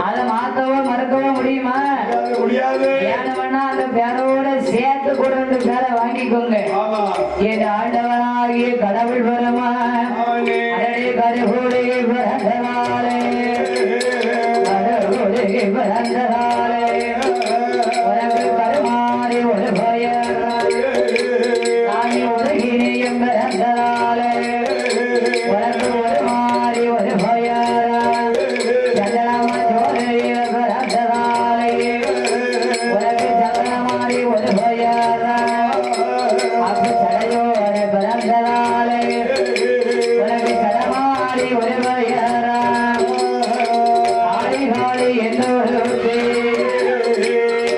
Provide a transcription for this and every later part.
அதை மாத்தவும் மறக்கவும் முடியுமா? ஏனவனா அந்த பேரோட சேர்த்து கூட ரெண்டு பேரை வாங்கிக்கோங்க. என் ஆண்டவனாகிய கடவுள் பெருமா கருகுடி பிறந்தவாளே கருகுடி பிறந்தவாளே உனக்கு கருமாறி ஒரு பயர் தானி உலகினையும் பிறந்தவாளே உனக்கு ஒரு மாறி ஒரு பயர் சந்திரம ஜோதிய பிறந்தவாளே உனக்கு சந்திரமாறி ஒரு பயர் அப்ப சடையோடு பிறந்தவாளே உனக்கு சடமாறி ஒரு பயர் ஆடி காளி என்னோடு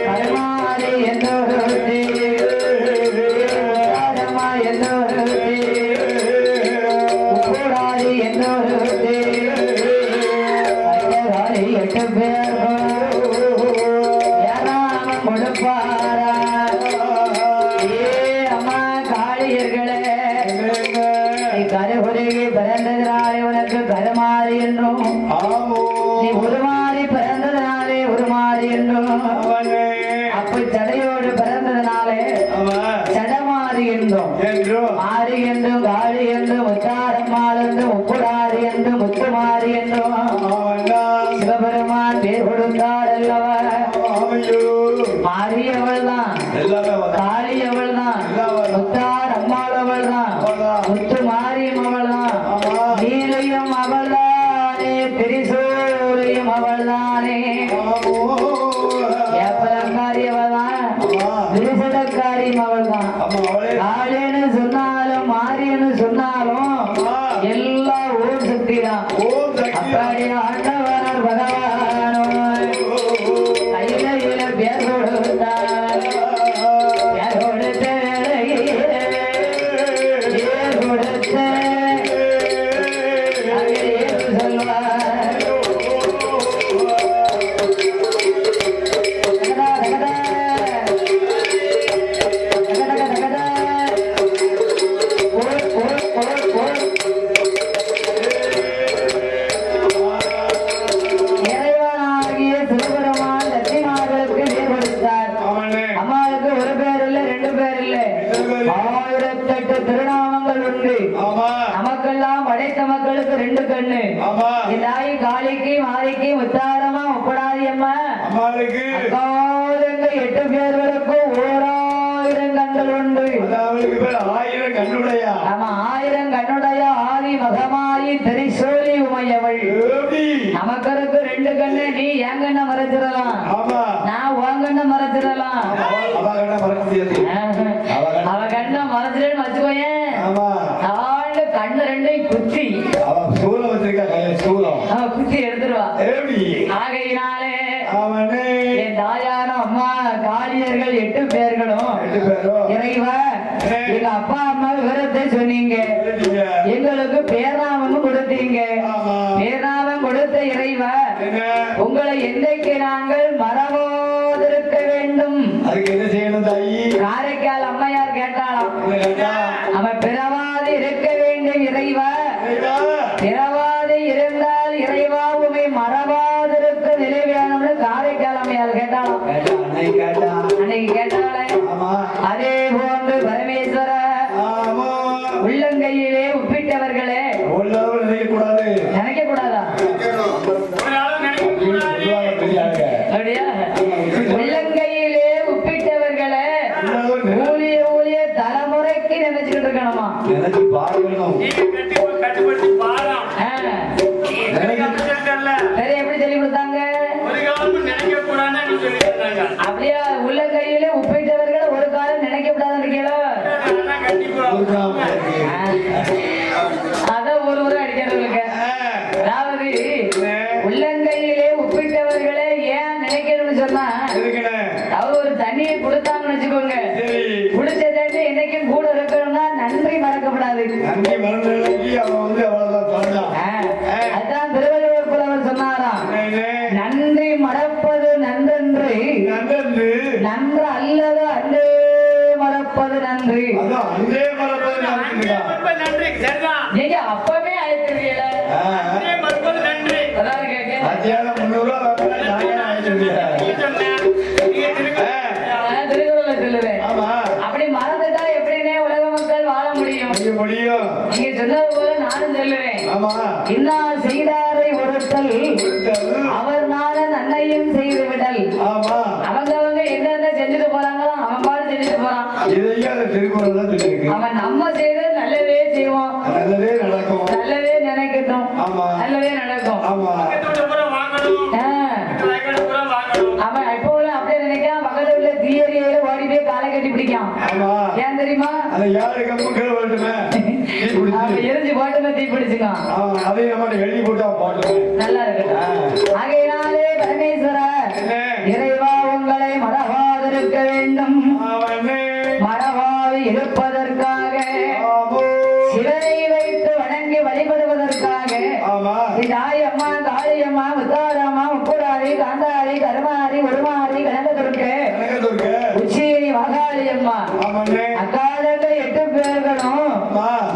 கருமாறி என்னோடு ராஜமா என்னோடு உப்புடாரி என்னோடு ஐயகாரி 8 பேர் ஏறாம கொடுப்பாரா ஏ அம்மா காளியர்களே நீ கருகுருகி பிறந்ததினாலே உனக்கு கருமாறி என்றும் நீ உருமாறி பிறந்ததினாலே உருமாறி என்றும் அப்ப சடையோடு பிறந்ததினாலே சடமாறி என்றும் மாறி என்றும் காளி என்றும் முத்தாரம்மாள் என்றும் உப்புடாரி என்றும் முத்துமாரி என்றும் சிவபெருமான் பேர் கொடுத்தார் அல்லவா? மாறி அவள் தான், காளி அவள் தான், முத்தார் அம்மாள் அவள் தான், முத்து மாரியம் அவள் தான், நீலையும் அவள் தானே, திரிசூலியும் அவள் தானே, ஏப்பலங்காரி அவள் தான், திரிசடக்காரியும் அவள் தான். காளின்னு சொன்னாலும் மாரியன்னு சொன்னாலும் எல்லாம் ஓம் சக்தி தான். அப்படி ஆண்டவனர் பகவானோ கையில பேர் கொடுத்தார். பேர் கொடுத்த வேளையிலே பேர் கொடுத்த அங்கே சொல்வார் இறைவனாகிய சிவபெருமான் லட்சுமிமார்களுக்கு பேர் கொடுத்தார். அம்மாவுக்கு ஒரு பேர் இல்ல, 2 பேர் இல்ல, 1008 திருநாமங்கள் உண்டு. நமக்கெல்லாம் படைத்த மக்களுக்கு 2 கண்ணு. இதாயி காளிக்கு மாரிக்கு முத்தாரமா உப்படாதி அம்மா அக்காவுக்கு 8 பேர்களுக்கும் 1000 கண்கள் உண்டு. ஆமா, 1000 கண்ணுடைய ஆதி மகமாயி திரிசூலி உமையவள். நமக்கு 2 கண்ணு. நீ என் கண்ணை மறைச்சிடலாம், நான் உன் கண்ணை மறைச்சிடலாம். அவ கண்ணை மறைச்சிடன்னு வச்சுக்கோயேன், ஆண்டு கண்ணு 2 குத்தி குத்தி எடுத்துருவா. ஆகையினாலே என் தாயான அம்மா காளியர்கள் 8 பேர்களும் இறைவா எங்க அப்பா அம்மா விவரத்தை சொன்னீங்க, எங்களுக்கு பேர்நாமம் கொடுத்தீங்க. பேர்நாமம் கொடுத்த இறைவா உங்களை என்றைக்கு நாங்கள் மறவோதிருக்க வேண்டும்? காரைக்கால் அம்மையார் கேட்டாலாம், அவன் பிறவாது இருக்க வேண்டும் இறைவா, பிறவாது இருந்தால் இறைவா உமை மறவாதிருக்க நிலை வேணும்னு காரைக்கால் அம்மையார் கேட்டாலாம். அன்னைக்கு கேட்டாலே அதே போன்று பரமேஸ்வர உள்ளங்கையிலே உப்பிட்டவர்களே நினைக்க கூடாதா? அப்படியா? உள்ளங்கையிலே உப்பிட்டவர்களே ஊழிய ஊழிய தலைமுறைக்கு நினைச்சுக்கிட்டு இருக்கணுமா? சரி, எப்படி சொல்லி கொடுத்தாங்க? அப்படியா? உள்ளங்கையிலே உப்பிட்டவர்களை ஒரு காலம் நினைக்க கூடாதுன்னு இருக்கீங்களா? அதான் ஒரு முறை அடிக்கிறவங்களுக்கு. அதாவது உள்ளங்கையிலே உப்பிட்டவர்களை ஏன் நினைக்கணும்னு சொன்னா, அவர் ஒரு தண்ணியை கொடுத்தாங்கன்னு வச்சுக்கோங்க, குடிச்ச தண்ணி என்னைக்கும் கூட இருக்கணும்னா நன்றி மறக்கப்படாது. அதான் திருவள்ளுவர் புலவர் சொன்னாராம், நன்றி மறப்பது நன்றன்று, நன்று அல்லது அன்றே மறப்பது நன்றி. நீங்க அப்பவே ஆயிடுவீங்களா? அதாவது கேட்க மத்தியானம் 300 ரூபா திருக்குறளை சொல்லுவேன். ஆமா. அப்படி மறந்துட்டா எப்படின்னே உலக மக்கள் வாழ முடியும்? நீங்க சொன்னது போல நானும் சொல்லுவேன். இன்னார் செய்தாரை ஒருத்தல் அவர் நாள நன்மையும் செய்து விடல். அவங்க என்னென்ன செஞ்சுட்டு போறாங்களோ அவன் பாடு செஞ்சுட்டு போறான். அவன் நம்ம செய்து நல்லவே செய்வோம், நல்லவே நடக்கும், நல்லவே நினைக்கட்டும், நல்லவே நடக்கும். அவன் எப்போ அப்படியே நினைக்கான், பக்கத்துல உள்ள தீயறியில ஓடி போய் காலை கட்டி பிடிக்கான். ஏன் தெரியுமா? எரிஞ்சு போட்டுமே தீ பிடிச்சுக்கான். நல்லா இருக்கட்டும். ஆகையினாலே பரமேஸ்வரர் இறைவா உங்களை மறவாதிருக்க வேண்டும். மறவாது இருப்பதற்காக சிவனை வைத்து வணங்கி வழிபடுவதற்காக தாயம்மா, காளியம்மா, முத்தாரம்மா, முப்புராரி, காந்தாரி, கருமாரி, உருமாரி, கனகதுர்க்கு, உச்சியை மகாளியம்மா, அக்காலங்க 8 பேர்களும்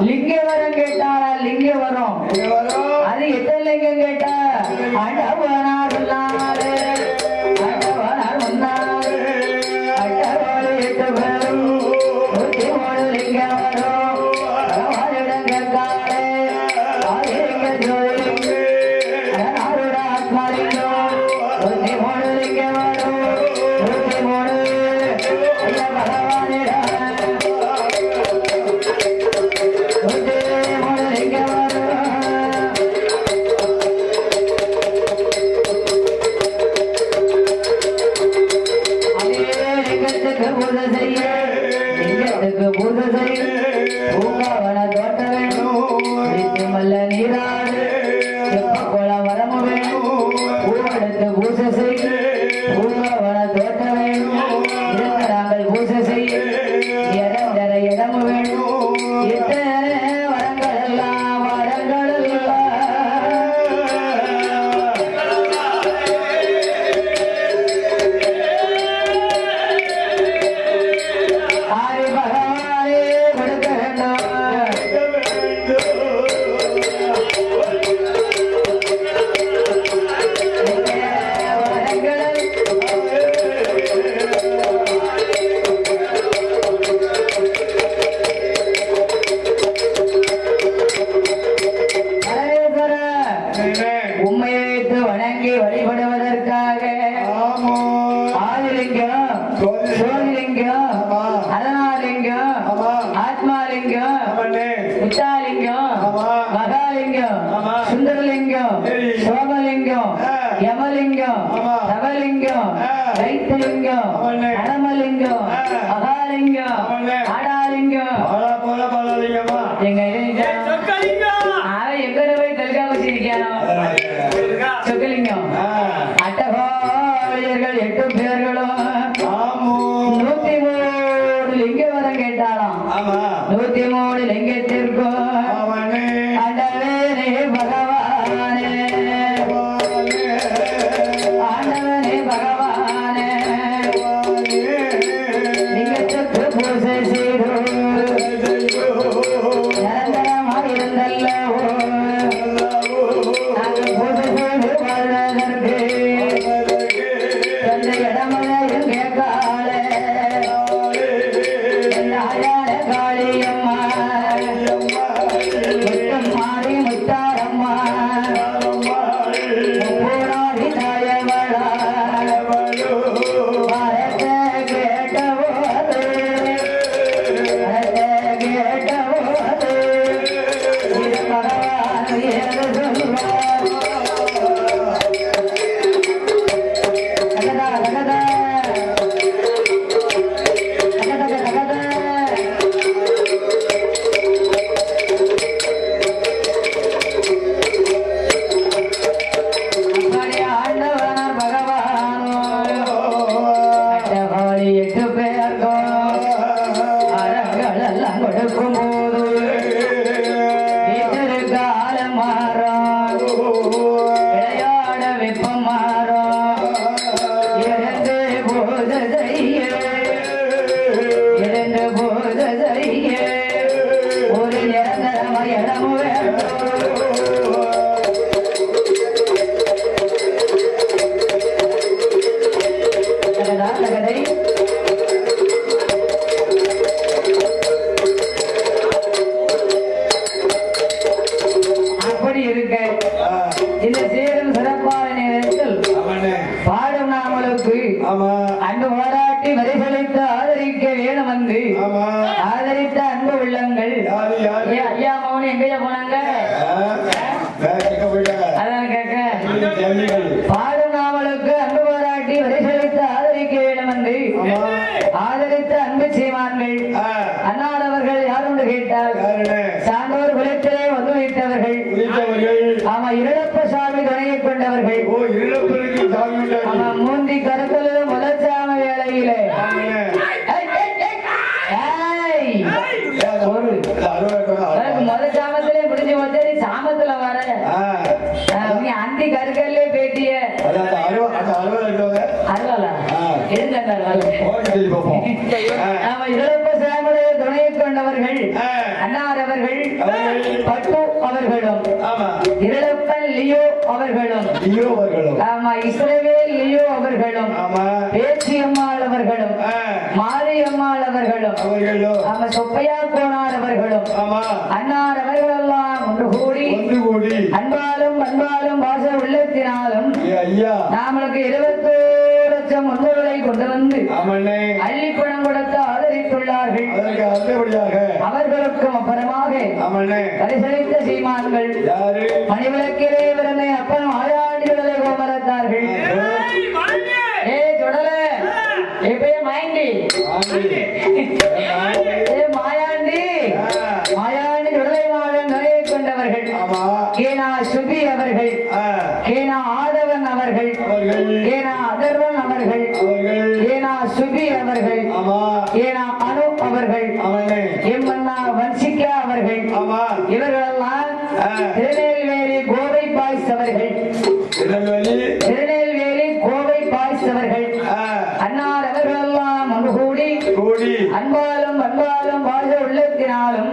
லிங்கவரம் கேட்டாரா? லிங்க வரும். அது எத்தனை லிங்கம் கேட்டா? அண்டவனார் உள்ளாரு, அண்டவனார் முன்னாரு, அண்டவாறு 8 பேரும் 103 லிங்கம் வரும். பகவானிடம் கேட்காரு ஆதிலிங்க ஜோதிலிங்க அரணாருட ஆத்மாலிங்கம் 103 லிங்கம் வரும். 103 ஐயா பகவானிடம் அட்டகாளியர்கள் 8 பேர்களும் 103 லிங்கவரம் கேட்டாலாம். 103 லிங்கத்திற்கும் ஆண்டவனே பகவானே, ஆண்டவனே பகவானே, லிங்கத்திற்கு பூஜை செய்து நிரந்தரமாக இருந்தல்லவோ நாங்கள் பூஜை செய்து வாழ்வதற்கு எந்த இடமுறையும் கேட்காலே காளியம்மா, முத்தம்மாரி, முத்தாரம்மா, முப்பூராரி தாயவளா வரத்தை கேட்டவோது, வரத்தை கேட்டவோது இது பகவான் ஏது சொல்வார். உள்ளங்கள் ஐயா மௌனி எங்கயா போனாங்க அதான் கேட்க பாடும் நாவலுக்கு அன்பு பாராட்டி வரிசலித்து ஆதரிக்க வேண்டும் என்று ஆதரித்த அன்பு செய்வார்கள் அன்னாரவர்கள் யார் என்று கேட்டால் சான்றோர் குலத்திலே வந்து வைத்தவர்கள் ஆமா இருளப்ப சாமி துணையை கொண்டவர்கள் ஆமா மூந்தி கருத்தலும் முதற்சாம வேளையிலே முதல் சாமத்திலே முடிஞ்சு வந்து சாமத்துல வர நீ அந்தி கருக்கல்லே பேட்டிய இழப்பு சாமுடைய துணையை கொண்டவர்கள் அன்னாரவர்கள் பட்டு அவர்களும் இழப்பன் லியோ அவர்களும் ஆமா இஸ்ரவேல் லியோ அவர்களும் பேச்சியம்மாள் அவர்களும் மாரியம்மாள் அவர்களும் ஆமா சொப்பையா கோனார் அவர்களும் அன்னார் அவர்கள் எல்லாம் ஒன்று கூடி அன்பாலும் அன்பாலும் வாச உள்ளத்தினாலும் நாமளுக்கு 21 லட்சம் முன்னோர்களை கொண்டு வந்து அள்ளி பணம் கொடுத்து ஆதரித்துள்ளார்கள். அவர்களுக்கும் அப்புறமாக பரிசளித்த சீமான்கள் மணிவிளக்கிலே பிறந்த அப்பன் ஆயாண்டிகளை கோமரத்தார்கள். ஏ தொடல எப்பயே மாயண்டி மாயாண்டி மாயாண்டி தொடலை மாடன் நுழையை கொண்டவர்கள் கேனா சுபி அவர்கள் கேனா ஆதவன் அவர்கள் கேனா அதர்வன் அவர்கள் கேனா சுபி அவர்கள் கேனா அனு அவர்கள் எம்மன்னா வன்சிகா அவர்கள் இவர்களெல்லாம் திருநெல்வேலி கோவை பாய்ஸ் அவர்கள் திருநெல்வேலி கோவை பாய்ஸ் அவர்கள் அன்னார் அவர்களெல்லாம் ஒன்று கூடி அன்பாலும் அன்பாலும் வாழ்க உள்ளத்தினாலும்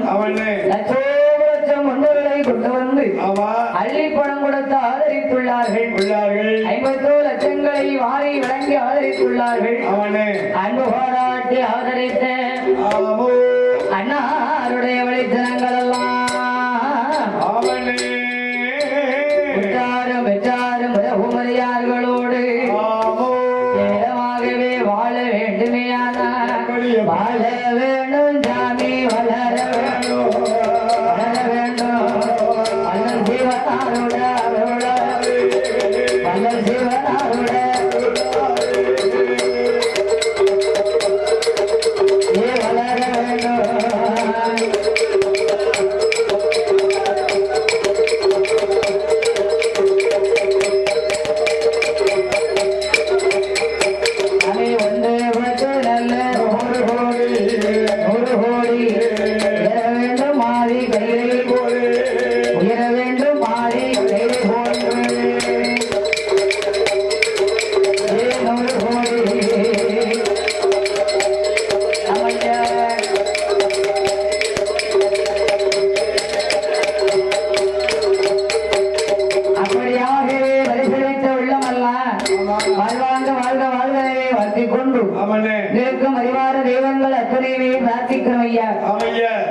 லட்சோபலட்சம் முன்னோர்களை கொண்டு வந்து அள்ளி பணம் கொடுத்து ஆதரித்துள்ளார்கள். 50 லட்சங்களை வாரி வழங்கி ஆதரித்துள்ளார்கள். அன்பு பாராட்டி ஆதரித்த அன்னாருடைய வழித்தனங்கள் எல்லாம் உற்றாரும் பெற்றாரும் உறவுமுறையார்களோடு ஏலமாகவே வாழ வேண்டுமேயானார். வாழ வேண்டும் சாமி வளர வேண்டும் வளர வேண்டும் வல்லல் சிவனாருட அருள வல்லல் சிவனாருட வளர வேண்டும்.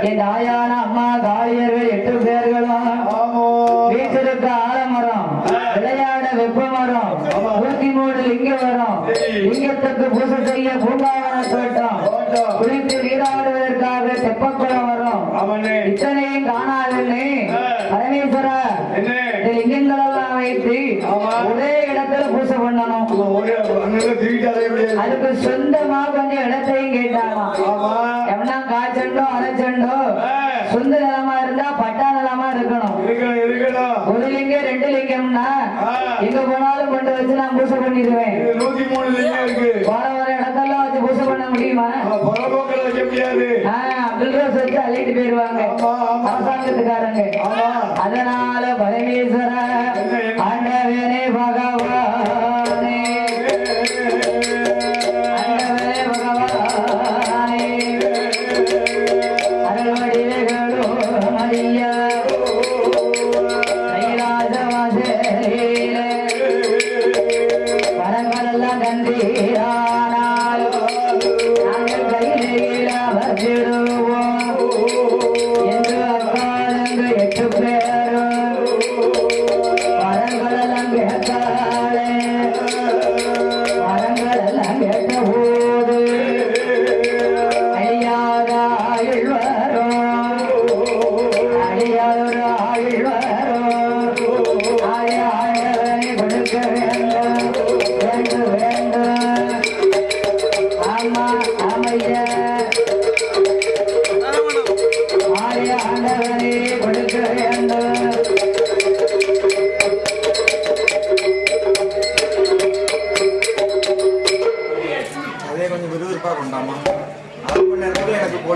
என் ஆயான அம்மா காளியர்கள் 8 பேர்களும் வீட்டிற்கு ஆலமரம் விளையாட வெப்ப மரம் 103 லிங்க வரும் லிங்கத்துக்கு பூசை செய்ய பூங்காவன தோட்டம் குளித்து நீராடுவதற்காக தெப்பக்குளம் வரும். இத்தனையும் காணாதுன்னு பரமேஸ்வரா லிங்கங்கள் எல்லாம் வைத்து ஒரே இடத்துல பூசை பண்ணணும். அதுக்கு சொந்தமா கொஞ்சம் இடத்தையும் கேட்டாங்க. எவனா காய்ச்சண்டோ அரைச்சண்டோ சொந்த நிலமா இருந்தா பட்டா நிலமா இருக்கணும். 1 லிங்கம் 2 லிங்கம்னா எங்க போனாலும் கொண்டு வச்சு நான் பூசை பண்ணிடுவேன். 103 லிங்கம் இருக்கு. வர இடத்தெல்லாம் வச்சு பூசை பண்ண முடியுமா? பில்ரோஸ் வச்சு அள்ளிட்டு போயிருவாங்க அரசாங்கத்துக்காரங்க. அதனால பரமேஸ்வர ஆண்டவனே பகவானே ஆண்டவனே பகவானே அருள்வடிவேகளோ மரியா கைலாசவாசலிலே வரங்களெல்லாம் கண்டீரானால் நாங்கள் கையில வச்சிடுவோம் என்று அக்காலங்க 8 பேரும் வரங்களெல்லாம் கேட்டாலே வரங்களெல்லாம் கேட்ட போது கையாதாயில் வரும்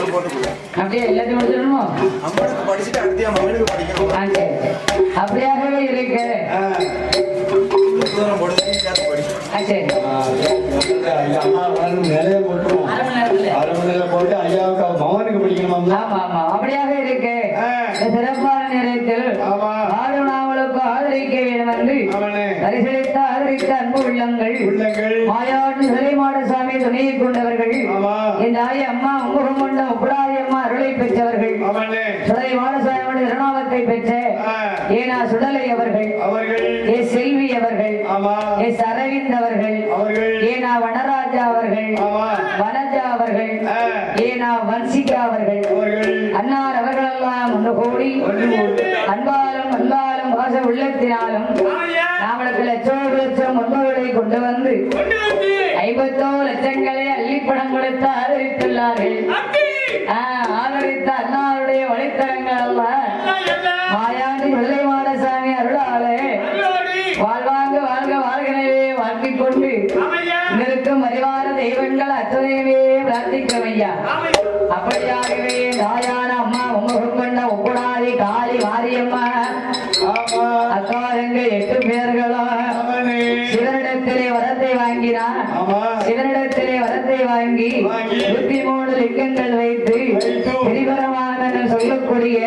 அப்படியே எல்லாத்தையும் முடிச்சிடணுமோ? படிச்சுட்டு அடுத்த மகனுக்கு படிக்கணும். அப்படியாகவே இருக்கு. அப்படியாக இருக்கு. சிறப்பான நேரத்தில் ஆளுநாவலுக்கு ஆதரிக்க வேண்டும் என்று பரிசளித்த ஆதரித்த அன்பு உள்ளங்கள் மாயாட்டு சுலைமாட சாமி துணையை கொண்டவர்கள் இந்த ஆய அம்மா உமுகம் கொண்ட உப்படாதி அம்மா அருளை பெற்றவர்கள் சுலைமாட சாமியோட திருநாமத்தை பெற்ற ஏனா சுடலை அவர்கள் ஏ செல்வி அவர்கள் ஏ அரவிந்த் அவர்கள் ஏனா வனராஜா அவர்கள் வனஜா அவர்கள் ஏனா வன்சிகா அவர்கள் அன்னார் அவர்களெல்லாம் ஒன்று கூடி அன்பாலும் அன்பாலும் வாச உள்ளத்தினாலும் நாமளுக்கு லட்சோடு லட்சம் முன்புகளை கொண்டு வந்து 50 லட்சங்களை அள்ளிப்படம் கொடுத்து ஆதரித்துள்ளார்கள். ஆதரித்த அண்ணாருடைய வழித்தடங்கள் அல்ல மாயாண்டி வெள்ளைமாட சாமி அருளாலே வாழ்வாங்க வாழ்க வாழ்கிறவே வாழ்த்திக் கொண்டு இருக்கும் அறிவான தெய்வங்கள் அத்தனையுமே பிரார்த்திக்கும் ஐயா. அப்படியாகவே தாயான அம்மா உமுகம் கொண்ட உப்புடாதி காளி மாரியம்மா அக்காரங்க 8 பேர்களும் சிவனிடத்திலே வரத்தை வாங்கினார். சிவனிடத்திலே வரத்தை வாங்கி 23 லிங்கங்கள் வைத்து திரிபுரமான சொல்லக்கூடிய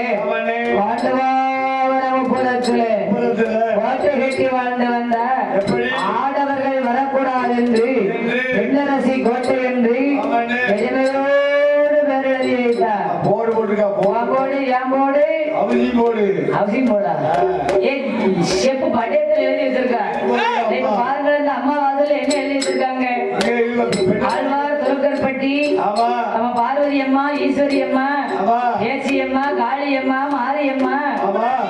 பாண்டவாவரப்புறத்திலே கோட்டை கட்டி வாழ்ந்து வந்த ஆடவர்கள் வரக்கூடாது என்று பெண்ணரசி கோட்டை என்று எஜமையோடு பேர் எழுதி வைத்தார். போடு ஏன் போடு அவசியம் போடா செப்பு பட்டயத்தில் எழுதி வச்சிருக்காங்க. பாருங்க இந்த அம்மா வாசல் என்ன எழுதி வச்சிருக்காங்க? ஆழ்வார் துருக்கற்பட்டி நம்ம பார்வதி அம்மா ஈஸ்வரி அம்மா ஏச்சி அம்மா காளி அம்மா மாரியம்மா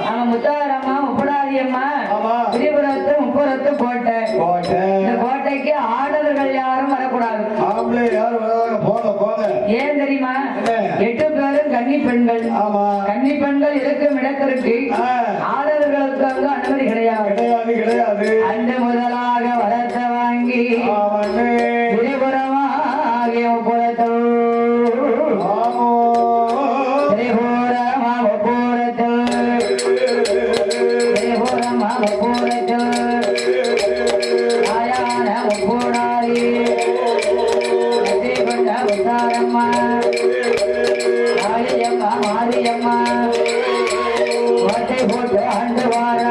நம்ம முத்தாரம்மா உப்படாதி அம்மா திரிபுரத்து முப்புரத்து கோட்டை. இந்த கோட்டைக்கு ஆடவர்கள் யாரும் வரக்கூடாது. ஏன் தெரியுமா? 8 பேரும் கன்னி பெண்கள். கன்னி பெண்கள் இருக்கும் இடத்திற்கு ஆடவர்களுக்கு அங்கு அனுமதி கிடையாது. அன்று முதலாக வரத்தை வாங்கி திரிபுரமாகிய முப்புரத்து கோட்டை போட்டு ஆண்டு வாழ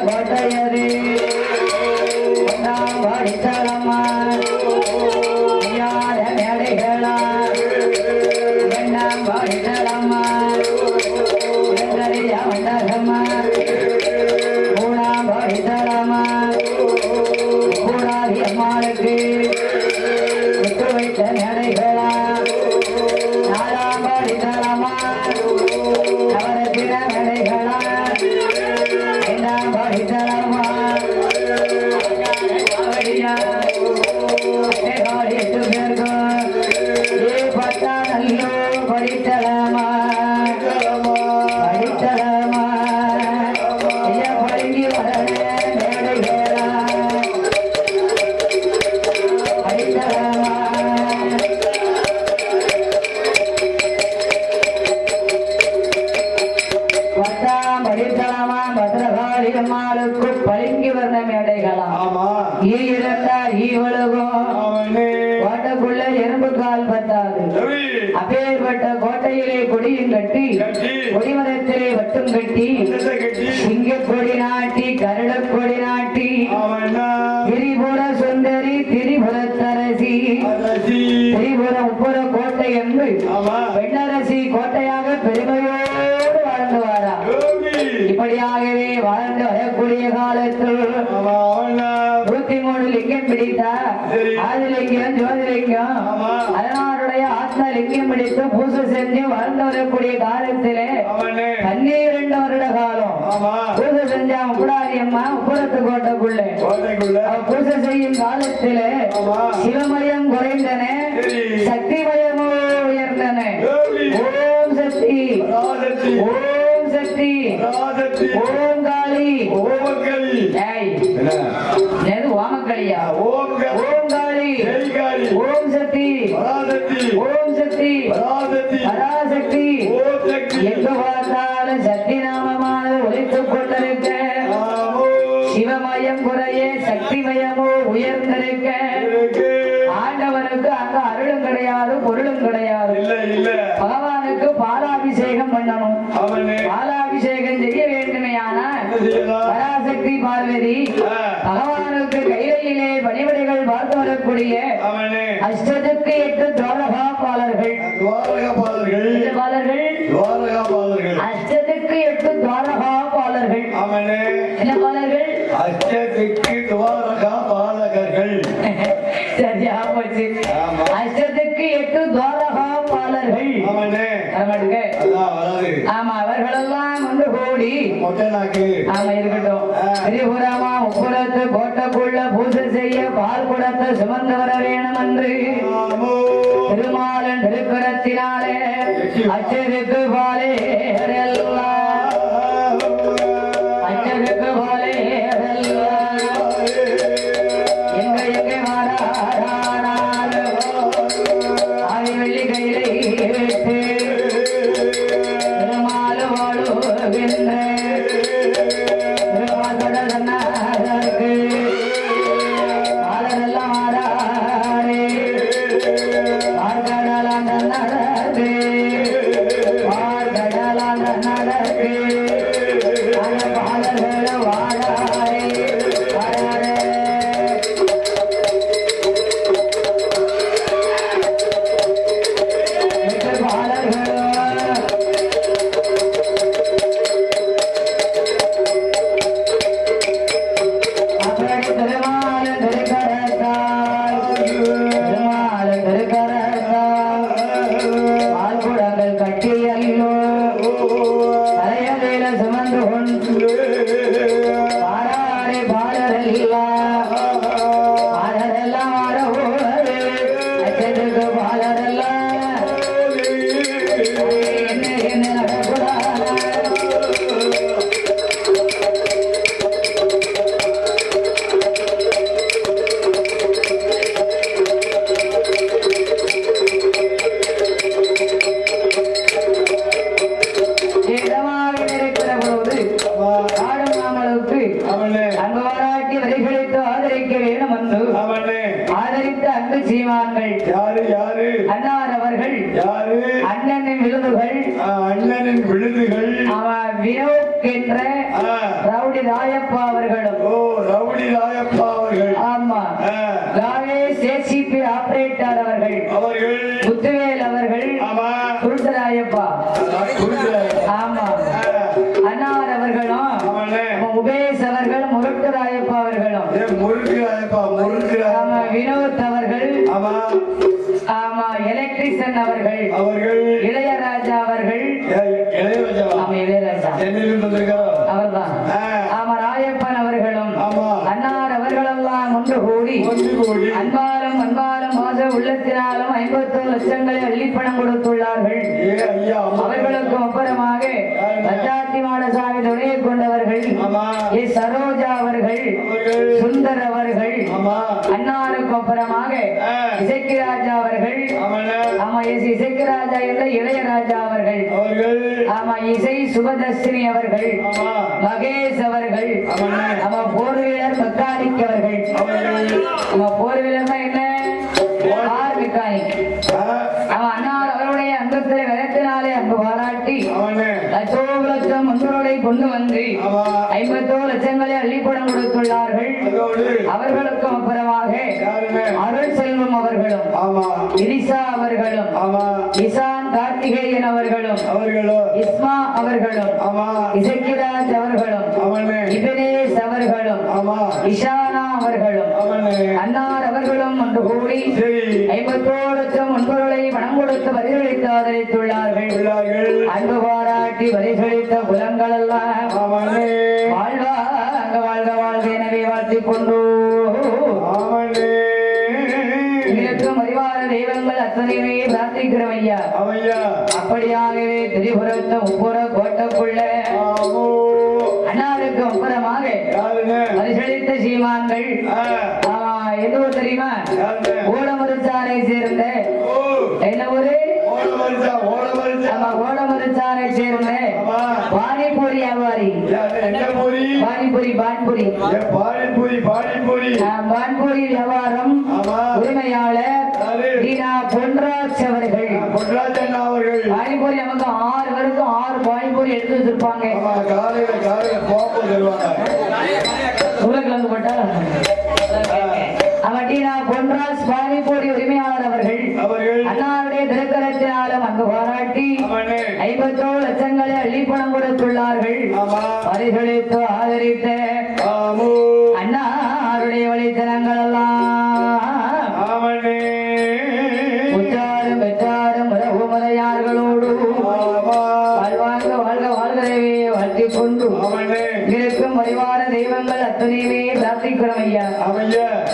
கோட்டையது படித்தளம்மா மேடைகளா என்ன படித்தளம்மா வண்டகம்மா மூணாம் படித்தளம்மா கூடாதி அம்மாளுக்கு விட்டு வைத்த மேடைகளா 4ஆம் படித்தளம்மா அவரத்தின மேடைகளா 5ஆம் படித்தளம்மா 8 பேருக்கும் பட்டா நல்லோ படித்தளமா படித்தளமா பழங்கி வர மேடைகளா படித்தளமா பத்தாம் படித்தளமா பத்ரகாளி அம்மாளுக்கு பழங்கி வர்ண மேடைகளா ஈ இருந்தார் ஈ உலகம் கோட்டைக்குள்ள எறும்பு கால் பத்தாது. அப்பேற்பட்ட கோட்டையிலே கொடியும் கட்டி கொடிமரத்திலே வட்டும் கட்டி சிங்க கொடி நாட்டி கருட கொடி நாட்டி திரிபுர சுந்தரி திரிபுரத்தரசி திரிபுர உப்புர கோட்டை என்று பெண்ணரசி கோட்டையாக பெருமையோடு வாழ்ந்து வாரா. இப்படியாகவே வாழ்ந்து வரக்கூடிய காலத்தில் 103 லிங்கம் பிடித்தார். ஆதிலிங்கம் ஜோதிலிங்கம் அதனாருடைய ஆத்ம லிங்கம் பிடித்து பூசை செஞ்சு வாழ்ந்து வரக்கூடிய காலத்திலே 12 வருட காலம் பூசை செஞ்சா உப்படாதி அம்மா உப்புரத்து கோட்டைக்குள்ளே பூசை செய்யும் காலத்திலே சிவமயம் குறைந்தன சக்திமயமோ உயர்ந்தன. ஓம் சக்தி ஓம் சக்தி ஓம் காளி ஓமக்களியா ஓம் காளி ஓம் சக்தி முறையே சக்தி மயமோ உயர்ந்திருக்க ஆண்டவனுக்கு அங்க அருளும் கிடையாது பொருளும் கிடையாது. பகவானுக்கு பாலாபிஷேகம் பண்ணணும். பாலாபிஷேகம் செய்ய வேண்டுமே ஆனால் பராசக்தி பார்வதி பகவானுக்கு கையிலே பணிவிடைகள் பார்த்து வரக்கூடிய அஷ்டத்துக்கு 8 துவாரகாபாலர்கள் அஷ்டத்துக்கு 8 துவாரகாபாலர்கள். என்ன பாலர்கள்? அஷ்டத்துக்கு துவாரகாபாலகர்கள். சரியா போச்சு. அஷ்டத்துக்கு 8 துவாரகாபாலர்கள். ஆமா, அவர்களெல்லாம் வந்து கூடி ஆமா இருக்கட்டும். திரிபுரமா உப்புறத்து கோட்டைக்குள்ள பூஜை செய்ய பால் குடத்தை சுமந்து வர வேணும் என்று திருமாலன் திருக்குறத்தினாலே அச்சருக்கு பாலே அச்சருக்கு பாலே எங்க மாறாடு ஆதி வெள்ளி கையிலே விட்டு திருமாலு வாழுகின்ற திருமாதற்கு ஆளரெல்லாம் மாறாடே பார்கடலான் நடக்கு பார்கடலான் நடக்கு பாலர்கள் வாழாரே வாழாரே ஆதரித்த அன்பு சீமான்கள் அன்னார் அவர்கள் அண்ணனின் விருதுகள் வினோத் என்ற ரவுடி ராயப்பா அவர்களும் ஆமா காவே சேசிபி ஆபரேட்டர் அவர்கள் முத்துவேல் அவர்கள் குருட்டராயப்பா ஆமா அன்னார் அவர்களும் உபேஷ் அவர்கள் முருட்டராயப்பா அவர்களும் வினோத் அவர்கள் ஆமா எலக்ட்ரிஷியன் அவர்கள் இளையராஜா அவர்கள் இளையராஜா அவர்தான் ஆமா ராயப்பன் அவர்களும் அன்னார் அவர்களெல்லாம் ஒன்று கூடி அன்பாலும் அன்பாலும் மோச உள்ளத்தினாலும் 51 லட்சங்களை அள்ளிப்பணம் கொடுத்துள்ளார்கள். அவர்களுக்கு ஒப்பரமாக பச்சாத்தி மாடசாமி துணையை கொண்டவர்கள் எஸ் சரோஜா அவர்கள் சுந்தர் அவர்கள் அன்னாருக்கு ஒப்பரமாக இசைக்கிராஜா அவர்கள் ஆமா எஸ் இசைக்கிராஜா என்ற இளையராஜா அவர்கள் ஆமா இசை சுபதர்ஷினி அவர்கள் மகேஷ் அவர்கள் ஆமா போர் வீரர் மெக்கானிக் அவர்கள் ஆமா போர் வீரர்னா என்ன கார் மெக்கானிக் ஆமா அன்னார் அவருடைய அங்கத்திலே விரத்தினாலே அங்கு பாராட்டி லட்சம் முன்னோரை கொண்டு வந்து 51 லட்சங்களை அள்ளிப்படம் கொடுத்துள்ளார்கள். அவர்களுக்கும் அப்புறமாக அருள் செல்வம் அவர்களும் இரிசா அவர்களும் இசான் கார்த்திகேயன் அவர்களும் இஸ்மா அவர்களும் இசக்கிராஜ் அவர்களும் இபினேஷ் அவர்களும் இஷானா அவர்களும் அன்னார் அவர்களும் ஒன்று கூடி 51 லட்சம் முன்பொருளை பணம் கொடுத்து பதிலளித்து ஆதரித்துள்ளார்கள். அன்பு பாராட்டி பரிசளித்த குலங்கள் எல்லாம் வாழ்வாங்க வாழ்க வாழ்க எனவே வாழ்த்திக் கொண்டு இருக்கும் அறிவார தெய்வங்கள் அத்தனையுமே பிரார்த்திக்கிறோம் ஐயா. அப்படியாகவே திரிபுரத்த உப்புற கோட்டைக்குள்ள அண்ணாருக்கு ஒப்புறமாக பரிசளித்த சீமான்கள் எந்த ஊர் தெரியுமா? ஊடமருச்சாரை சேர்ந்த என்ன ஊரு? நம்ம ஓடமரிச்சாரை சேர்ந்த பானிபூரி வியாபாரி. பானிபூரி பான்பூரி வியாபாரம் உரிமையாளர் தீனா பொன்ராஜ் அவர்கள். பானிபூரி நமக்கு 6 பேருக்கு 6 பானிபூரி எடுத்து வச்சிருப்பாங்க. உருளைக்கிழங்கு போட்டா அவட்டீனா பொன்ராஜ் பானிபூரி உரிமையாளர் அவர்கள் அண்ணாவுடைய திருக்கரத்தினாலும் அங்கு பாராட்டி 51 லட்சங்களை அள்ளிப்பணம் கொடுத்துள்ளார்கள். பரிசளித்து ஆதரித்த அண்ணாருடைய வழித்தனங்கள் எல்லாம் உற்றாரும் பெற்றாரும் உறவுமுறையார்களோடு வாழ்வாங்க வாழ்க வாழ்கிறவே வாழ்த்திக் கொண்டு இருக்கும் பரிவார தெய்வங்கள் அத்துணையுமே பிரார்த்திக்கிறோம் ஐயா.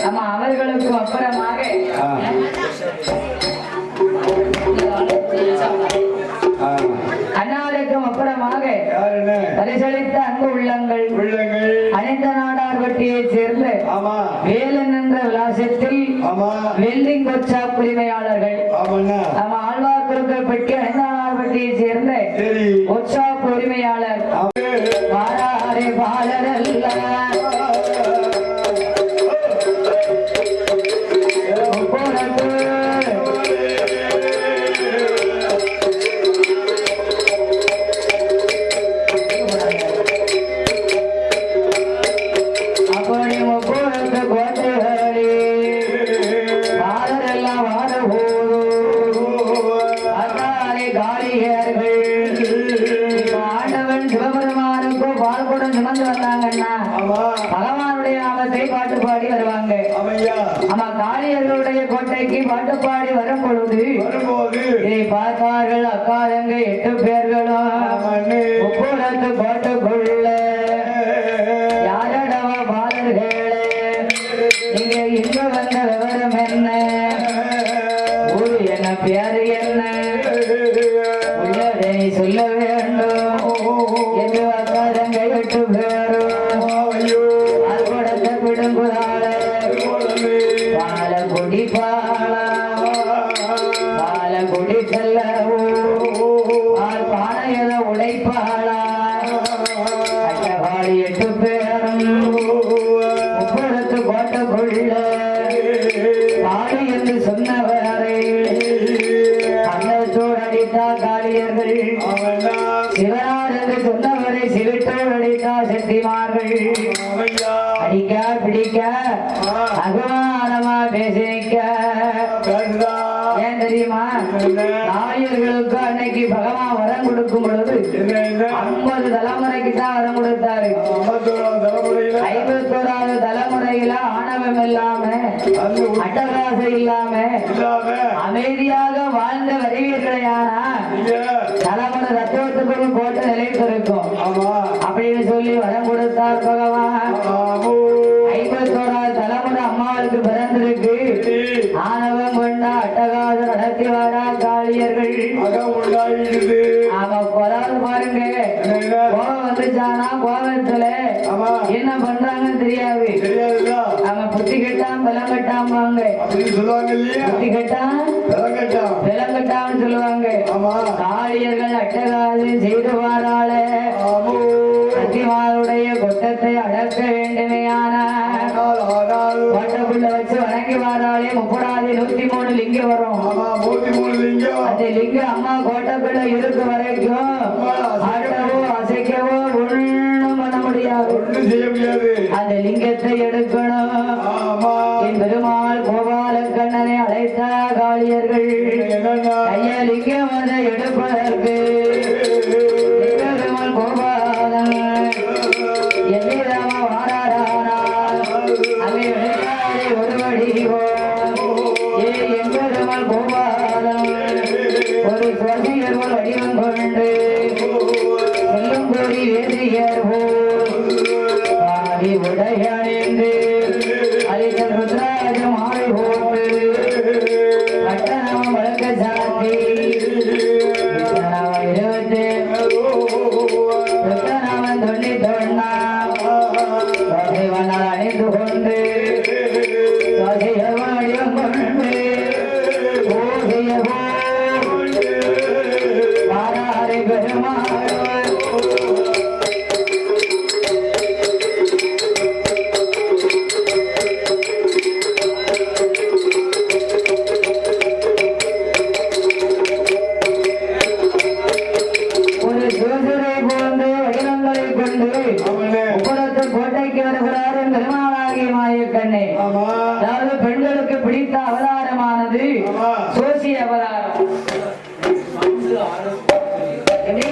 ஆமா, அவர்களுக்கு அப்புறமாக அண்ணாவிற்கும் அப்புறமாக பரிசளித்த அன்பு உள்ளங்கள் அனைத்த நாடார் வட்டியைச் சேர்ந்த வேலன் என்ற விலாசத்தில் வெல்டிங் ஒர்க் ஷாப் உரிமையாளர்கள். நம்ம ஆழ்வார் குருக்கள் பற்றி அனைத்த நாடார் வட்டியைச் சேர்ந்த ஒர்க் ஷாப் உரிமையாளர் வாராரே பாலரல்ல பகவானுடைய நாமத்தை பாட்டு பாடி வருவாங்க. ஆமா, காளியர்களுடைய கோட்டைக்கு பாட்டு பாடி வரும் பொழுது இதை பார்த்தார்கள் அக்காரங்க 8 பேர்களும் உப்புறத்து கோட்டுக்குள்ள யாரடவா பாலர்களே, நீங்க இங்க வந்த விவரம் என்ன, ஊரு என்ன, பேரு என்ன, உள்ளதை சொல்ல வேண்டும் என்று அக்காரங்க 8 பேரும் பாலகுடி செல்லவோ பானையத உடைப்பாளா அட்டகாளி 8 பேரும் உப்புறத்து கோட்டைக்குள்ள காளி என்று சொன்னவரை கண்ணத்தோடு அடித்தா காளியர்கள், சிவனார் என்று சொன்னவரை சிவிட்டோடு அடித்தா செட்டிமார்கள். அடிக்க பிடிக்க அகமானமா பேசிக்க ஏன் தெரியுமா, நாயர்களுக்கு அன்னைக்கு பகவான் வரம் கொடுக்கும் பொழுது 50 தலைமுறைக்கு தான் வரம் கொடுத்தாரு. 51வது தலைமுறையில ஆணவம் இல்லாம அட்டகாசம் இல்லாம அமைதியாக வாழ்ந்த வருவீர்களையானா தலைமுறை ரத்தத்துக்கு போட்டு நிலைத்திருக்கும் அப்படின்னு சொல்லி வரம் கொடுத்தார் பகவான். 51வது தலைமுறை அம்மாவுக்கு பிறந்திருக்கு. ஆணவம் கொண்டா அட்டகாசம் நடத்தி வரா காளியர்கள். அவன் கொலாது பாருங்க, கோபம் வந்துச்சானா கோபத்துல என்ன பண்றாங்கன்னு தெரியாது. அவன் புத்தி கெட்டான் பலம் கட்டாம்பாங்க, புத்தி கெட்டான் பலம் கட்டான்னு சொல்லுவாங்க. காளியர்கள் அட்டகாசம் செய்து வாராள சத்தியமாருடைய கொட்டத்தை அடக்க வேண்டுமையான கோட்டைக்குள்ள வச்சு வணங்கி வாராளே 30 103 லிங்கம் வரும். அந்த லிங்கம் அம்மா கோட்டைக்குள்ள இருக்க வரைக்கும் ஆட்டவோ அசைக்கவோ ஒண்ணும் பண்ண முடியாது. அந்த லிங்கத்தை எடுக்கணும். என் பெருமாள் கோபால கண்ணனை அழைத்த காளியர்கள் கைய லிங்கம் அதை எடுப்பதற்கு பெருமாள் கோபாலன் எதிராம வாராரானால் அவை ஒரு வடிவோ என் பெருமாள் கோபாலன் ஒரு சுவசியர்கள் வடிவம் கொண்டு செல்லும் கோரி வேதியர் பாடி உடையணிந்து அலிதன் ருத்ராஜ மாறி போட்டு கட்டணம் வழக்க சாத்தி 20 ருத்தனாவன் தொண்ணி தொண்ணாம் அணிந்து கொண்டு வடிவம் கொண்டு ஓசிய கண்ணே. ஆமா அதாவது பெண்களுக்கு பிடித்த அவதாரமானது ஆமா சோசி அவதாரம். எப்படி?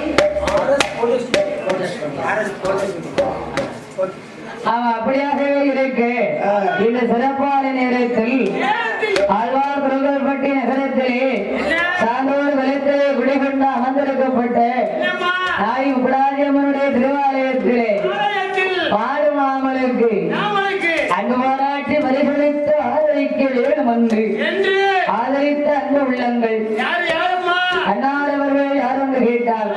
ஆமா, அப்படியாகவே இருக்கு. இந்த சிறப்பான நேரத்தில் ஆழ்வார் குருகல்பட்டி நகரத்திலே சான்றோர் வலத்திலே குடிகொண்டு அமர்ந்திருக்கப்பட்ட தாய் உபடாரியம்மனுடைய திருவாலயத்திலே பாடு மாமலுக்கு அங்கு பாராட்டி மதிப்பளித்து ஆதரிக்க வேண்டும் என்று ஆதரித்த அன்பு உள்ளங்கள் அன்னாரவர்கள் யார் என்று கேட்டால்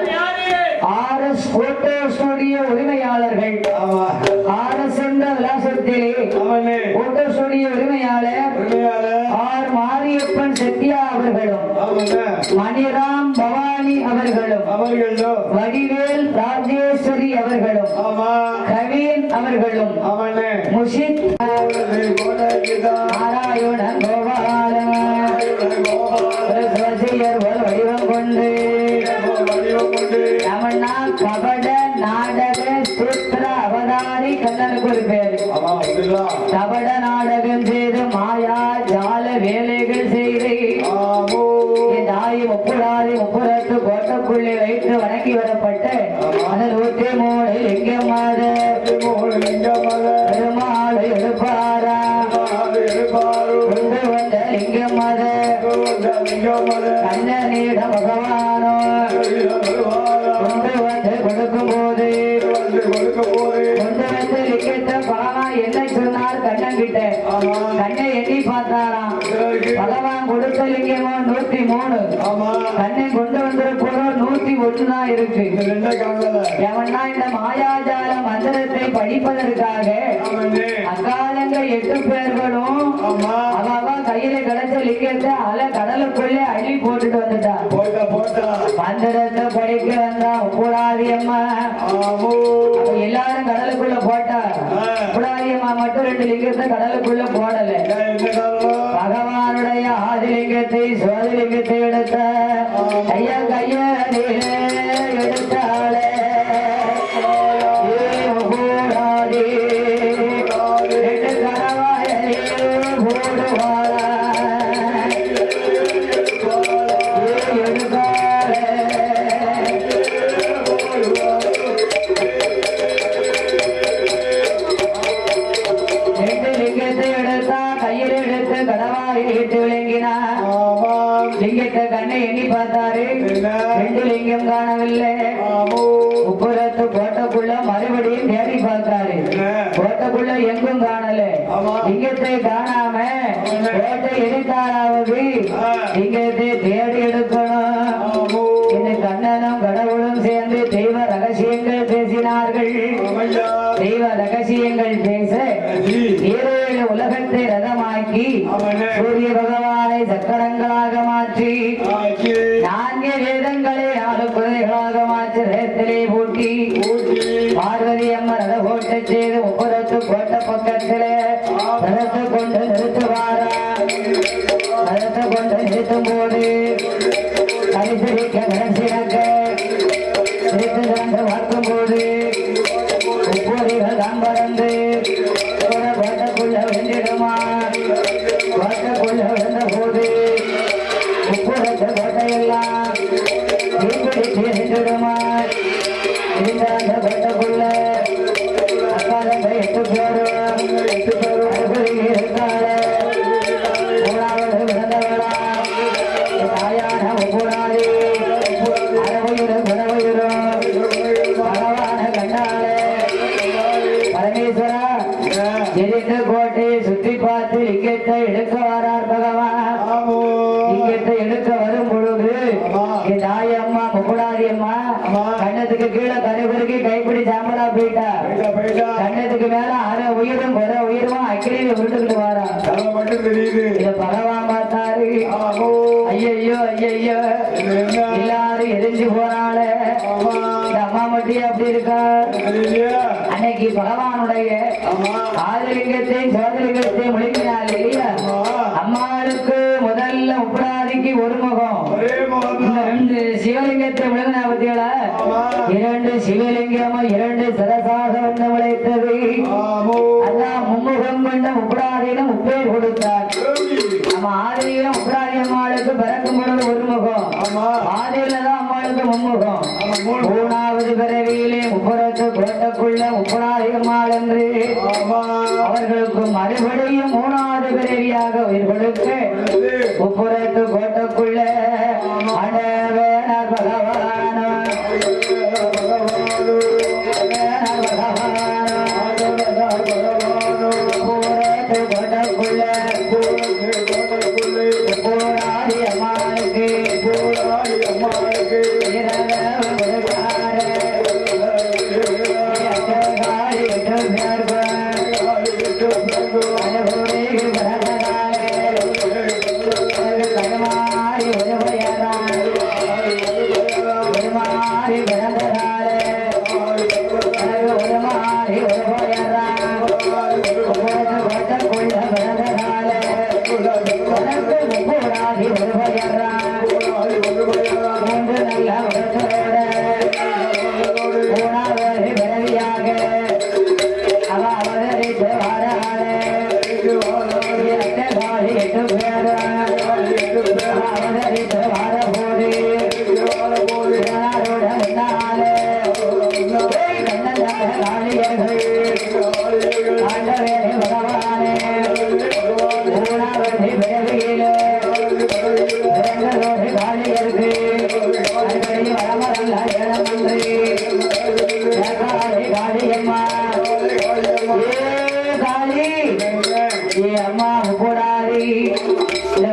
RS போட்டோ ஸ்டுடியோ உரிமையாளர்கள். ஆமா RS என்ற விலாசத்திலே அவனே போட்டோ ஸ்டுடியோ உரிமையாளர் ஆர் மாரியப்பன் செட்டியா அவர்களும் அவனே மணிராம் பவானி அவர்களும் அவர்களோ வடிவேல் ராஜேஸ்வரி அவர்களும் ஆமா கவீன் அவர்களும் அவனே முஷித் நாராயணன் கோபாலம் சசியர் ஒரு வடிவம் கொண்டு தமிழ்நா கபட நாடக சூத்திர அவதாரி கண்ணனுக்கு ஒரு பேரு. கபட நாடகம் செய்து மாயா ஜால வேலைகள் செய்து தாய் முப்புராதி முப்புரத்து கோட்டக்குள்ளே வைத்து வணங்கி வரப்பட்ட அதில் 103 லிங்கமாத பெருமாளை எடுப்பாரா கொண்டு வந்த லிங்கமாத கண்ணனீட பகவானோ கொண்டு வந்து கொடுக்கும் போது கொண்டு வந்து லிங்கத்தை பகவான் என்ன சொன்னார் கண்ணன் கிட்ட கண்ணை எண்ணி பார்த்தாராம். பகவான் கொடுத்த லிங்கமோ 103, கண்ணை கொண்டு வந்திருப்போரோ 101 தான் இருக்கு. எவன்னா இந்த மாயாஜால மந்திரத்தை படிப்பதற்காக அக்காலங்கள் 8 பேர்களும் அவ கையில கிடைச்ச லிங்கத்தை கடலுக்குள்ளே அள்ளி போட்டுட்டு வந்துட்டா. மந்திரத்தை படிக்க வந்தா உப்புடாதி அம்மா எல்லாரும் கடலுக்குள்ள போட்டா. உப்புடாதி அம்மா மட்டும் 2 லிங்கத்தை கடலுக்குள்ள போடல. பகவானுடைய ஆதிலிங்கத்தை சுவாதிலிங்கத்தை எடுத்த கைய எடுத்தாளே உப்புடாதி கடவாயே போடுவாளா லிங்கத்தை கண்ணை எண்ணி பார்த்தாரு. 2 லிங்கம் காணவில்லை. உப்புரத்து கோட்டைக்குள்ள மறுபடியும் தேடி பார்த்தாரு. கோட்டைக்குள்ள எங்கும் காணல. லிங்கத்தை காணாம கோட்டை எடுத்தாராவது லிங்கத்தை தேடி எடுக்கணும். இந்த கண்ணனும் கடவுளும் சேர்ந்து தெய்வ ரகசியங்கள் பேசினார்கள். தெய்வ ரகசியங்கள் பேச 7 உலகத்தை ரதமாக்கி சூரிய பகவானை சக்கரங்களாக மாற்றி 4 வேதங்களை 4 குதிரைகளாக மாற்றி ரதத்திலே பூட்டி பார்வதி அம்மா ரத கோட்டை செய்து உப்புரத்து கோட்டை பக்கத்திலே ரதத்தை கொண்டு நிறுத்துவாரா. ரதத்தை கொண்டு நிறுத்தும் போது கரிசரிக்க கரசிறக்க சிரித்து சார்ந்து பார்க்கும் போது உப்புரிகள் தான் பறந்து கோட்டைக்குள்ள வென்றிடுமா. கோட்டைக்குள்ள விழுந்த போது உப்புரத்த கோட்டையெல்லாம் தீப்பிடித்து எரிந்துடுமா. இந்த அந்த கோட்டைக்குள்ள அக்காலங்க 8 பேரும் இருக்காளே. 3வது விழுந்தவளா தாயான உப்புராதி அறவையிடும் குணவையிடும் பகவான கண்டாளே. பரமேஸ்வரா எரிந்த கோட்டையை சுற்றி பார்த்து லிங்கத்தை எடுக்க வரார் பகவான். லிங்கத்தை எடுக்க வரும் பொழுது தாய் அம்மா முப்புடாதி அம்மா கண்ணத்துக்கு கீழே கருவருக்கு கைப்பிடி சாம்பலா போயிட்டா. கண்ணத்துக்கு மேல அரை உயிரும் குறை உயிரும் அக்கிரியில விட்டுக்கிட்டு வாரா. இத பகவான் பார்த்தாரு. ஐயோ ஐயோ எல்லாரும் எரிஞ்சு போனால இந்த அம்மா மட்டும் அப்படி இருக்கா. அன்னைக்கு பகவானுடைய ஆதிலிங்கத்தையும் சோதலிங்கத்தை முழுங்கினார் இல்லையா. அம்மாளுக்கு முதல்ல உப்பராதிக்கு ஒரு முகம். இந்த 2 சிவலிங்கத்தை முழுங்கினா பத்தியோட 2 சிவலிங்கமும் 2 சிரசாக வந்து முளைத்தது. அதான் மும்முகம் கொண்ட உப்பரா செய்து முப்பேர் கொடுத்தார். நம்ம ஆதியில முப்பராதி அம்மாளுக்கு பிறக்கும் பொழுது ஒரு முகம், ஆதியில தான் அம்மாளுக்கு மும்முகம். மூணாவது பிறவியிலே முப்புறத்து கோட்டைக்குள்ள முப்பராதி அம்மாள் என்று அவர்களுக்கு மறுபடியும் மூணாவது பிறவியாக உயிர்களுக்கு முப்புறத்து கோட்டைக்குள்ள அடவேணர் பகவான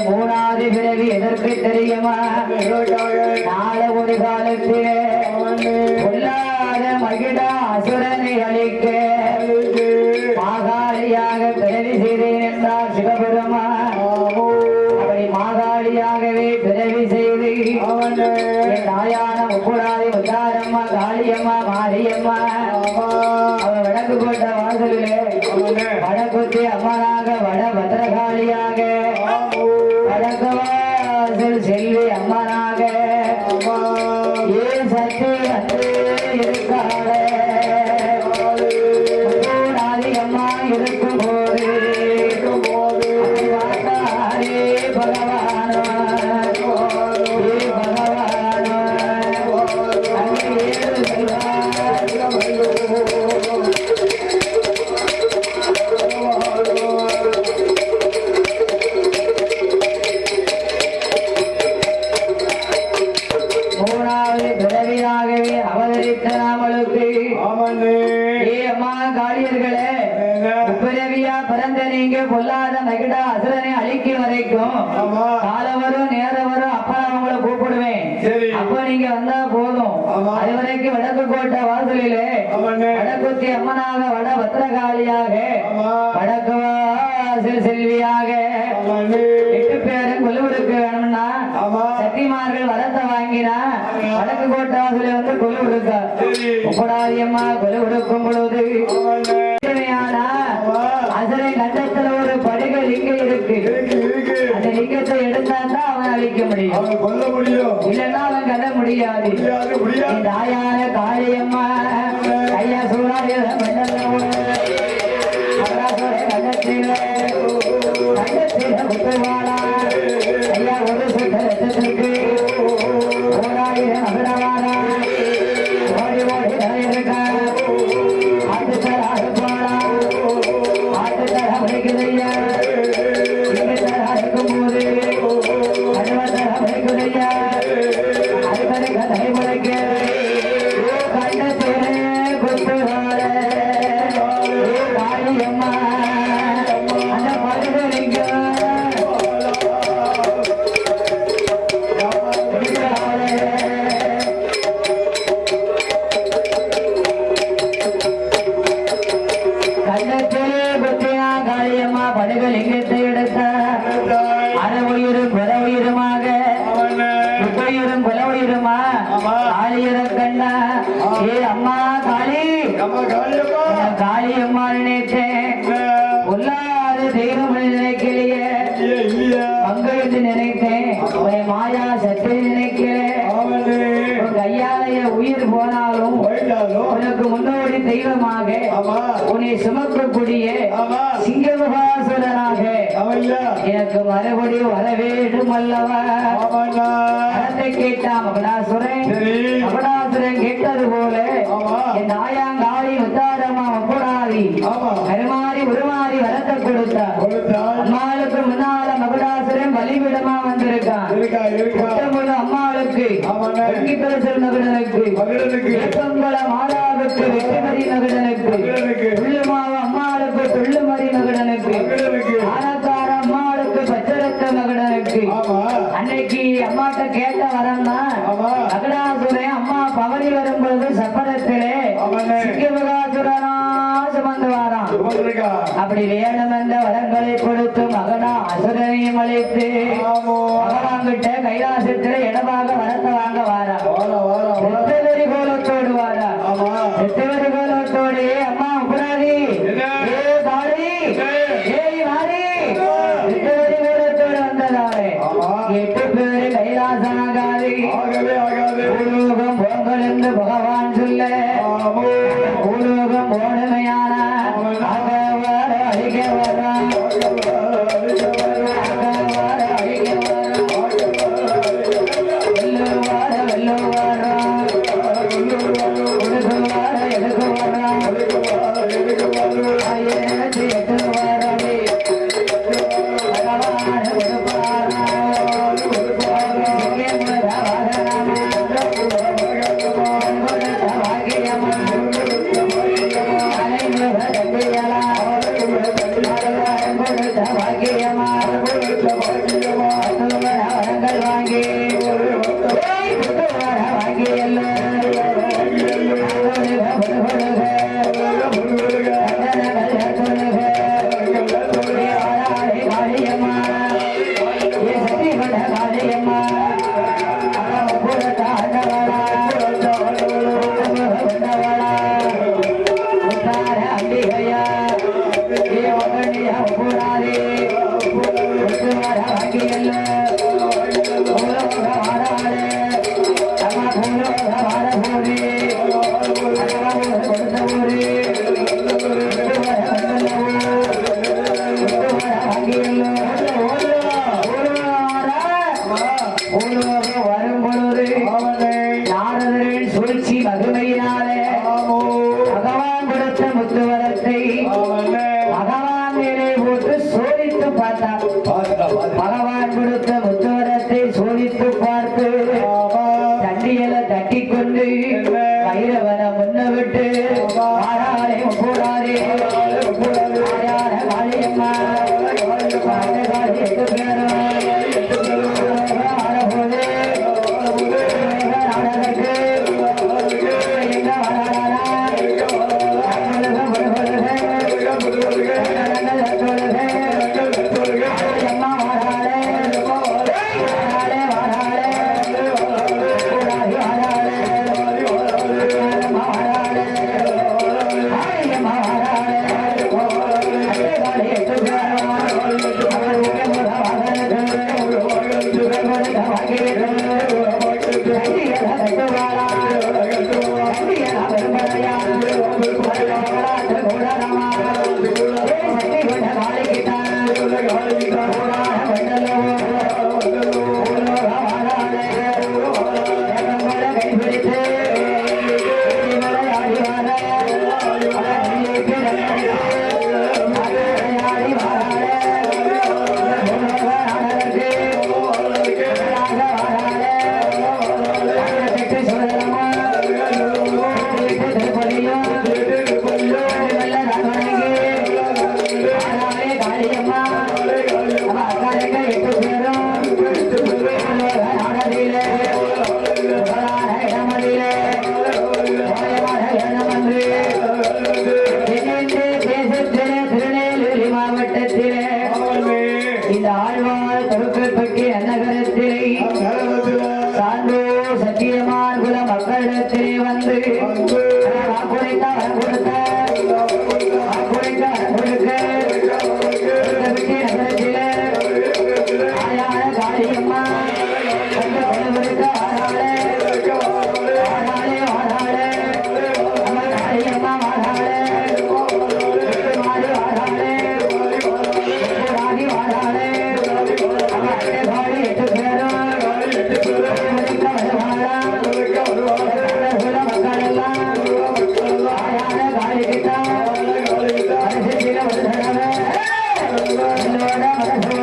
மூணாவது பிறவி எதற்கு தெரியுமா? நாள ஒரு காலத்திலே கொல்லாத மகிழா அசுரனை அழிக்க மாகாளியாக பிறவி செய்தேன் என்றார் சிவபெருமான். அப்படி மாகாளியாகவே பிறவி செய்து என் தாயான முப்புடாதி முத்தாரம்மா காளியம்மா மாரியம்மா அவன் வடக்கு போட்ட வாசலிலே வடக்குத்தி அம்மனாக வட பத்திரகாளியாக வடக்கு வாசல் செல்வி அம்மனாக ஏன் சத்து வந்து இருக்காளே முப்புடாதி அம்மா இருக்கும் போது பகவான் பொல்லாத மகிடா அசுரனை அழிக்கும் வரைக்கும் காலம் வரும் நேரம் வரும் அப்ப அவங்கள கூப்பிடுவேன். அப்ப நீங்க வந்தா போதும். அது வரைக்கும் வடக்கு கோட்டை வாசலிலே வடக்குத்தி அம்மனாக வட பத்திரகாளியாக வடக்கு வாசல் செல்வியாக 8 பேரும் கொலுவிற்கு வேணும்னா சத்திமார்கள் வரத்தை வாங்கினா வடக்கு கோட்டை வாசல வந்து கொலுவிருக்க முப்படாதியம்மா கொலுவிருக்கும் பொழுது அசரை கண்டத்துல ஒரு படிகள் லிங்கம் இருக்கு. அந்த லிங்கத்தை எடுத்தாதான் அவன் அழிக்க முடியும், இல்லைன்னா அவன் கதை முடியாது. தாயான காளியம்மா ஐயா சூழாரிய கண்டத்தில முத்துவாளா ஐயா ஒரு சுத்த ரத்தத்திற்கு ஓராயிரம் அகடவாளா ஓடி ஓடி இருக்கா காளியம்மா நினைத்தேன் பொல்லாத தெய்வம் நினைக்கலையே பங்கு நினைத்தேன் மாயா சத்தை நினைக்கிறேன். கையாலைய உயிர் போனாலும் உனக்கு முன்னோடி தெய்வமாக உன்னை சுமக்கக்கூடிய சிங்கமுகாசுரனாக எனக்கு மறுபடியும் வர வேண்டும் அல்லவா வரத்தை கேட்டா மகடாசுரன் மகடாசுரன் கேட்டது போல என் ஆயாங்காளி உத்தாரமா ஒப்படாதி கருமாறி உருமாறி வரத்தை கொடுத்தார் அம்மாளுக்கு முன்னால மகுடாசுரன் பலிபிடமா வந்திருக்கான் அம்மாளுக்கு மகனுக்கு ஏப்பங்கள மாதாவுக்கு வெற்றிமதி மகனுக்கு துள்ளுமாவ அம்மாளுக்கு துள்ளுமதி மகனுக்கு ஆனக்கார அம்மாளுக்கு பச்சரத்த மகனுக்கு அன்னைக்கு அம்மாட்ட கேட்ட வரம்னா மகடாசுரன் அம்மா பவனி வரும்பொழுது சப்பரத்திலே சிங்கமகாசுரனா சுமந்து வாரான் அப்படி வேணும் என்ற வரங்களை கொடுத்து மகனா அசுரனையும் அழைத்து மகனாங்கிட்ட கைலாசத்துல இடமாக வரத்தை வாங்க வாரா எத்தவரி கோலத்தோடு வாரா எத்தவரி கோலத்தோடு அம்மா உபராதி ஏ தாடி ஏய் மாறி எத்தவரி கோலத்தோடு வந்ததாலே 8 பேரு கைலாசனாகாது பூலோகம் போங்கள் என்று பகவான் சொல்ல பூலோகம் போனமையான அழிக்க வர்றான் பகவான் கொடுத்த முத்தவரத்தை சோதித்து பார்த்து தண்டியல தட்டி கொண்டு வைரவன முன்ன விட்டு ஆராளை போராடி காளியம்மா காளி 8 பேரும் வாராளே என்னோட மனசு